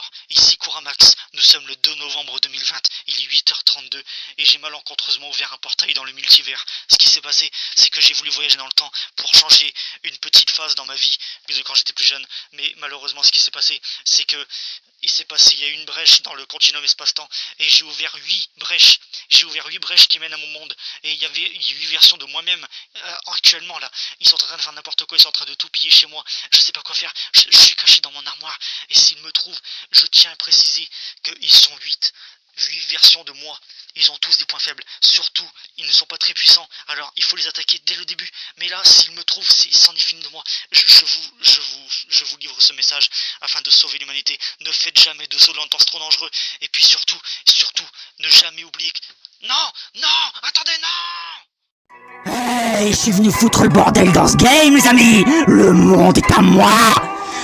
Bonsoir, ici Couramax, nous sommes le 2 novembre 2020, il est 8h32 et j'ai malencontreusement ouvert un portail dans le multivers. Ce qui s'est passé, c'est que j'ai voulu voyager dans le temps pour changer une petite phase dans ma vie, de quand j'étais plus jeune, mais malheureusement ce qui s'est passé, c'est que il y a eu une brèche dans le continuum espace-temps et j'ai ouvert 8 brèches. J'ai ouvert 8 brèches qui mènent à mon monde et il y a 8 versions de moi-même actuellement là. Ils sont en train de faire n'importe quoi, ils sont en train de tout piller chez moi. Je sais pas quoi faire, je suis caché dans mon armoire et s'ils me trouvent, je tiens à préciser qu'ils sont 8 versions de moi. Ils ont tous des points faibles. Surtout, ils ne sont pas très puissants. Alors, il faut les attaquer dès le début. Mais là, s'ils me trouvent, c'est sans définir de moi. Je vous livre ce message afin de sauver l'humanité. Ne faites jamais de saut dans le temps, c'est trop dangereux. Et puis surtout, ne jamais oublier que... Non, attendez, non! Hey, je suis venu foutre le bordel dans ce game, les amis. Le monde est à moi.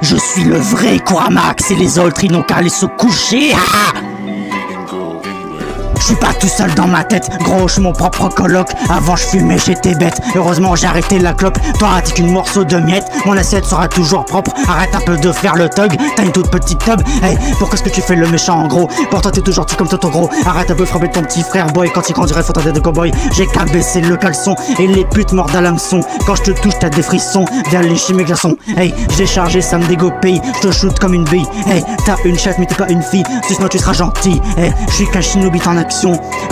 Je suis le vrai Couramax et les autres, ils n'ont qu'à aller se coucher. Je suis pas tout seul dans ma tête, gros, je suis mon propre coloc. Avant je fumais, j'étais bête, heureusement j'ai arrêté la clope. Toi t'es qu'une morceau de miettes, mon assiette sera toujours propre. Arrête un peu de faire le thug, t'as une toute petite tub. Hey, pourquoi est-ce que tu fais le méchant en gros? Pourtant t'es toujours petit comme Toto gros. Arrête un peu de frapper ton petit frère boy, quand il grandirait faut tenter de cowboy. J'ai qu'à baisser le caleçon, et les putes mordent à l'hameçon. Quand je te touche t'as des frissons, viens lécher mes glaçons. Hey, j'ai chargé, ça me dégopille, je te shoot comme une bille. Hey, t'as une chatte mais t'es pas une fille, suce-moi tu seras gentil. Hey, je suis qu'un shinobi en action.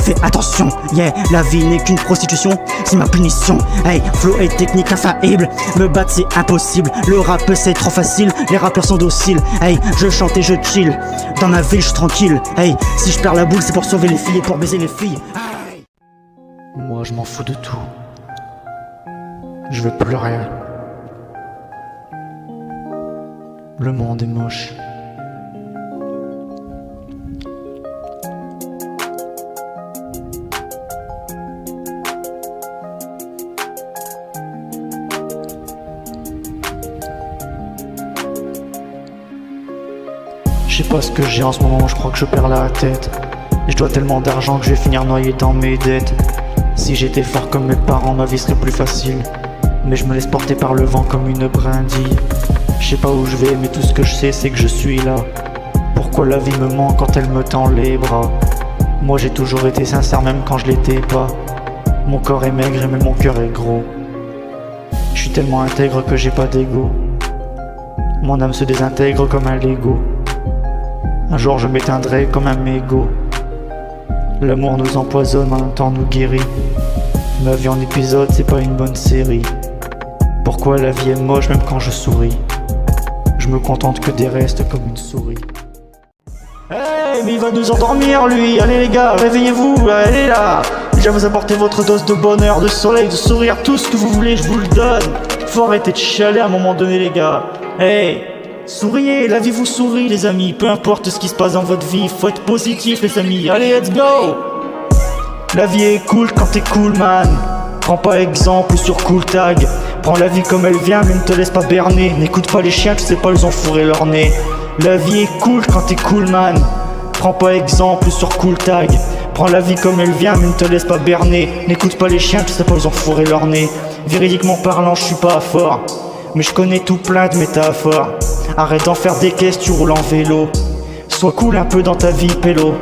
Fais attention, yeah, la vie n'est qu'une prostitution, c'est ma punition. Hey, flow et technique infaillible, me battre c'est impossible. Le rap c'est trop facile, les rappeurs sont dociles. Hey, je chante et je chill, dans ma ville je suis tranquille. Hey, si je perds la boule c'est pour sauver les filles et pour baiser les filles. Hey. Moi je m'en fous de tout. Je veux plus rien. Le monde est moche. Je sais pas ce que j'ai en ce moment, je crois que je perds la tête. Je dois tellement d'argent que je vais finir noyé dans mes dettes. Si j'étais fort comme mes parents, ma vie serait plus facile. Mais je me laisse porter par le vent comme une brindille. Je sais pas où je vais, mais tout ce que je sais c'est que je suis là. Pourquoi la vie me ment quand elle me tend les bras? Moi j'ai toujours été sincère même quand je l'étais pas. Mon corps est maigre mais mon cœur est gros. Je suis tellement intègre que j'ai pas d'ego. Mon âme se désintègre comme un Lego. Un jour je m'éteindrai comme un mégot. L'amour nous empoisonne, en même temps nous guérit. Ma vie en épisode, c'est pas une bonne série. Pourquoi la vie est moche même quand je souris? Je me contente que des restes comme une souris. Hey, mais il va nous endormir lui. Allez les gars, réveillez-vous, allez là. Je viens vous apporter votre dose de bonheur, de soleil, de sourire. Tout ce que vous voulez, je vous le donne. Faut arrêter de chialer à un moment donné les gars. Hey, souriez, la vie vous sourit les amis. Peu importe ce qui se passe dans votre vie, faut être positif les amis. Allez, let's go. La vie est cool quand t'es cool man. Prends pas exemple sur Cool Tag. Prends la vie comme elle vient mais ne te laisse pas berner. N'écoute pas les chiens, tu sais pas, ils ont fourré leur nez. La vie est cool quand t'es cool man. Prends pas exemple sur Cool Tag. Prends la vie comme elle vient mais ne te laisse pas berner. N'écoute pas les chiens, tu sais pas, ils ont fourré leur nez. Véridiquement parlant, je suis pas fort, mais je connais tout plein de métaphores. Arrête d'en faire des caisses, tu roules en vélo. Sois cool un peu dans ta vie, pélo.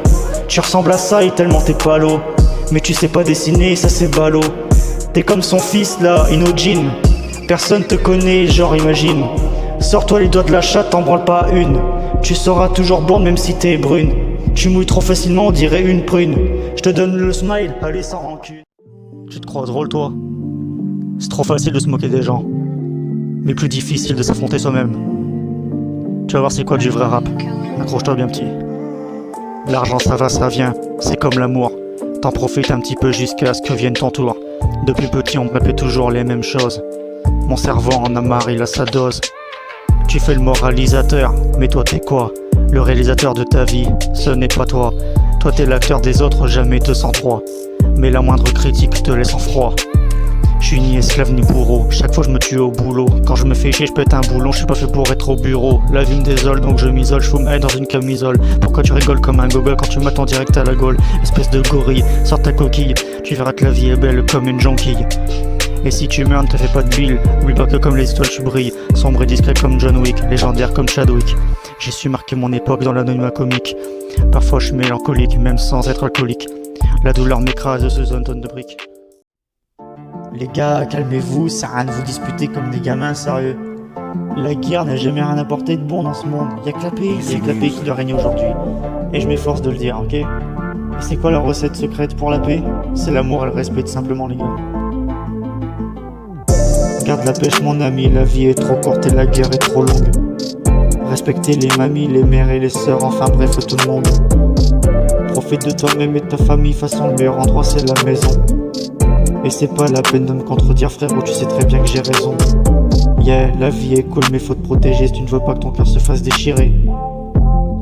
Tu ressembles à ça et tellement t'es palo. Mais tu sais pas dessiner, ça c'est ballot. T'es comme son fils là, Inojin. Personne te connaît, genre imagine. Sors-toi les doigts de la chatte, t'en branles pas une. Tu seras toujours blonde même si t'es brune. Tu mouilles trop facilement, on dirait une prune. Je te donne le smile, allez sans rancune. Tu te crois drôle toi? C'est trop facile de se moquer des gens, mais plus difficile de s'affronter soi-même. Tu vas voir c'est quoi du vrai rap. Accroche-toi bien petit. L'argent ça va, ça vient, c'est comme l'amour. T'en profites un petit peu jusqu'à ce que vienne ton tour. Depuis petit on me répète toujours les mêmes choses. Mon cerveau en a marre, il a sa dose. Tu fais le moralisateur, mais toi t'es quoi? Le réalisateur de ta vie, ce n'est pas toi. Toi t'es l'acteur des autres, jamais 203. Mais la moindre critique te laisse en froid. Je suis ni esclave ni bourreau, chaque fois je me tue au boulot. Quand je me fais chier je pète un boulon, je suis pas fait pour être au bureau. La vie me désole donc je m'isole, je fous ma haine dans une camisole. Pourquoi tu rigoles comme un gogol quand tu m'attends direct à la gaule? Espèce de gorille, sors ta coquille, tu verras que la vie est belle comme une jonquille. Et si tu meurs ne te fais pas de bile, oublie pas que comme les étoiles tu brilles. Sombre et discret comme John Wick, légendaire comme Chadwick. J'ai su marquer mon époque dans l'anonymat comique. Parfois je suis mélancolique, même sans être alcoolique. La douleur m'écrase sous une tonne de briques. Les gars, calmez-vous, ça sert à rien de vous disputer comme des gamins, sérieux. La guerre n'a jamais rien apporté de bon dans ce monde. Y'a que la paix, qui doit régner aujourd'hui. Et je m'efforce de le dire, ok? Et c'est quoi la recette secrète pour la paix? C'est l'amour et le respect, tout simplement, les gars. Garde la pêche, mon ami, la vie est trop courte et la guerre est trop longue. Respectez les mamies, les mères et les sœurs, enfin bref, tout le monde. Profite de toi-même et de ta famille, façon le meilleur endroit c'est la maison. Et c'est pas la peine de me contredire, frérot, tu sais très bien que j'ai raison. Yeah, la vie est cool mais faut te protéger si tu ne veux pas que ton cœur se fasse déchirer.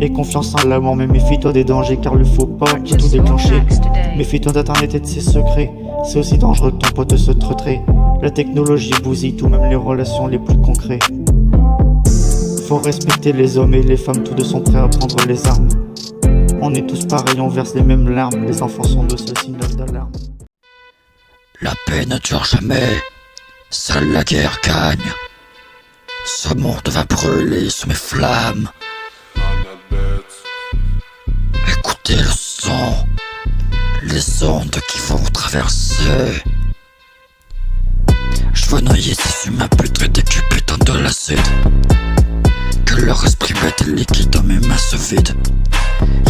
Et confiance en l'amour, mais méfie-toi des dangers car le faux pas qui tout déclencher. Méfie-toi d'internet et de ses secrets, c'est aussi dangereux que ton pote se traiterait. La technologie bousille tout, même les relations les plus concrètes. Faut respecter les hommes et les femmes, tous deux sont prêts à prendre les armes. On est tous pareils, on verse les mêmes larmes, les enfants sont de ce signal d'alarme. La paix ne dure jamais, seule la guerre gagne. Ce monde va brûler sous mes flammes. Écoutez le son, les ondes qui vont traverser. Je veux noyer ces humains putrés du putain de l'acide. Que leur esprit bête et liquide dans mes mains se vide.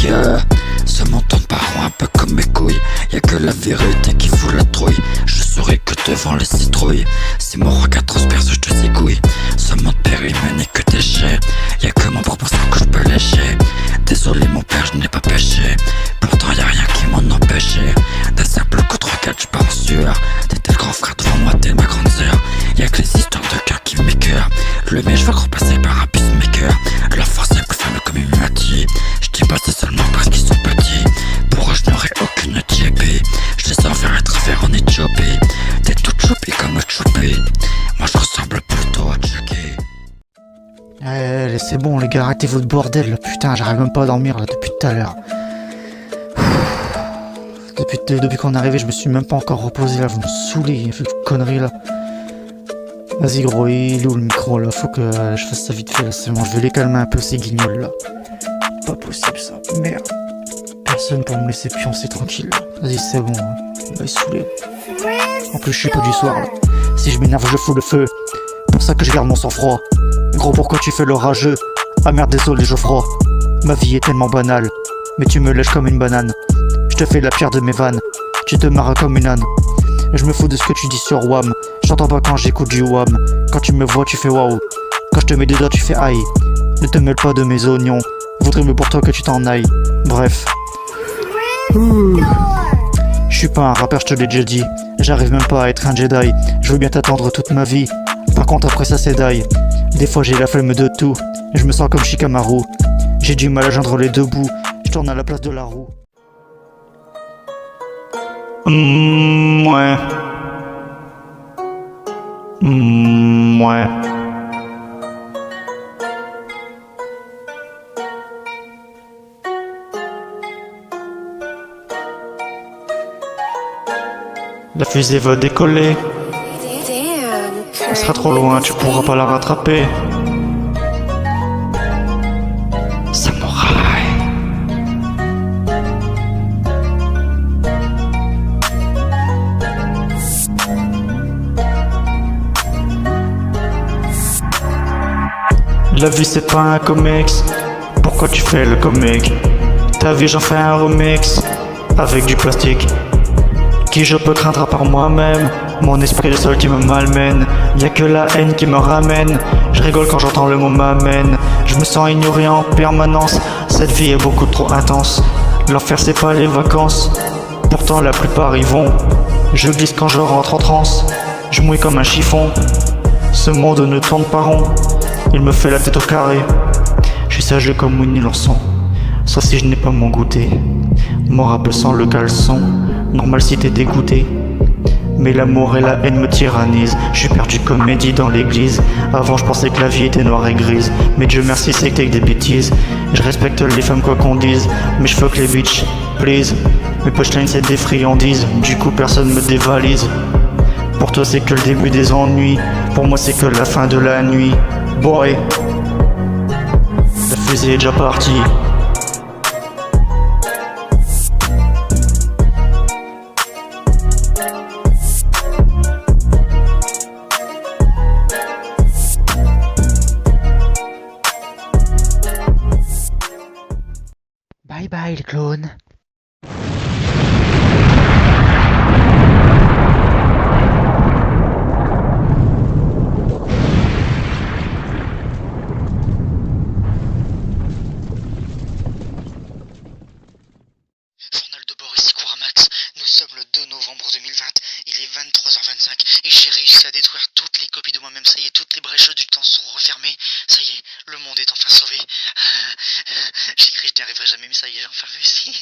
Yeah, ce monde tourne par rond un peu comme mes couilles. Y'a que la vérité qui fout la trouille. Je saurai que devant les citrouilles. Si mon regard transperce, je te zigouille. Ce monde périmé n'est que déchet. Y'a que mon propre sang que je peux lécher. Désolé mon père, je n'ai pas péché. Pourtant y'a rien qui m'en empêchait. D'un simple coup de regard, je pars en sueur. T'étais le grand frère devant moi, t'es ma grande sœur. Y'a que les histoires de cœur qui m'écœurent. Le mais je veux repasser par un peacemaker. La force est plus faible comme une maladie. Je dis pas c'est seulement parce qu'ils sont petits. Pour eux je n'aurai aucune tiépée. Je les enverrai à travers en Éthiopie. T'es tout choupi comme choupi. Moi je ressemble plutôt à Chucky. C'est bon les gars, arrêtez-vous de bordel là, putain, j'arrive même pas à dormir là depuis tout à l'heure. Depuis qu'on est arrivé, je me suis même pas encore reposé là, vous me saoulez, il fait une connerie là. Vas-y gros, il est où le micro là? Faut que je fasse ça vite fait là, c'est bon, je vais les calmer un peu ces guignols là. Pas possible ça, merde. Personne pour me laisser pioncer tranquille là. Vas-y c'est bon, hein. Il va se saouler. En plus je suis pas du soir là. Si je m'énerve je fous le feu. Pour ça que je garde mon sang-froid. Gros pourquoi tu fais le rageux? Ah merde désolé Geoffroy. Ma vie est tellement banale. Mais tu me lèches comme une banane. Je te fais la pire de mes vannes. Tu te marres comme une âne. Je me fous de ce que tu dis sur WAM. J'entends pas quand j'écoute du WAM. Quand tu me vois tu fais waouh. Quand je te mets des doigts tu fais aïe. Ne te mêle pas de mes oignons. Vaudrait mieux pour toi que tu t'en ailles. Bref. Je suis pas un rappeur, je te l'ai déjà dit. J'arrive même pas à être un Jedi. Je veux bien t'attendre toute ma vie. Par contre après ça c'est die. Des fois j'ai la flemme de tout. Je me sens comme Shikamaru. J'ai du mal à joindre les deux bouts. Je tourne à la place de la roue. Ouais. Ouais. La fusée va décoller. Elle sera trop loin, tu pourras pas la rattraper. Samouraï. La vie c'est pas un comics. Pourquoi tu fais le comic? Ta vie j'en fais un remix. Avec du plastique. Qui je peux craindre à part moi-même? Mon esprit est le seul qui me malmène. Y'a que la haine qui me ramène. Je rigole quand j'entends le mot m'amène. Je me sens ignoré en permanence. Cette vie est beaucoup trop intense. L'enfer c'est pas les vacances. Pourtant la plupart y vont. Je glisse quand je rentre en transe. Je mouille comme un chiffon. Ce monde ne tourne pas rond. Il me fait la tête au carré. Je suis sage comme Winnie l'ourson. Sauf si je n'ai pas mon goûter. Mon rap sans le caleçon. Normal si t'es dégoûté. Mais l'amour et la haine me tyrannisent. Je suis perdu comme Eddie dans l'église. Avant je pensais que la vie était noire et grise. Mais Dieu merci c'est que des bêtises. Je respecte les femmes quoi qu'on dise. Mais je fuck les bitches, please. Mes punchlines c'est des friandises. Du coup personne me dévalise. Pour toi c'est que le début des ennuis. Pour moi c'est que la fin de la nuit. Boy. La baiser est déjà parti. Bye bye le clone. Journal de bord ici Couramax, nous sommes le 2 novembre 2020, il est 23h25 et j'ai réussi à détruire toutes les copies de moi-même, ça y est, toutes les brèches du temps sont refermées, ça y est, le monde est enfin sauvé. J'ai cru que je n'y arriverais jamais mais ça y est, j'ai enfin réussi.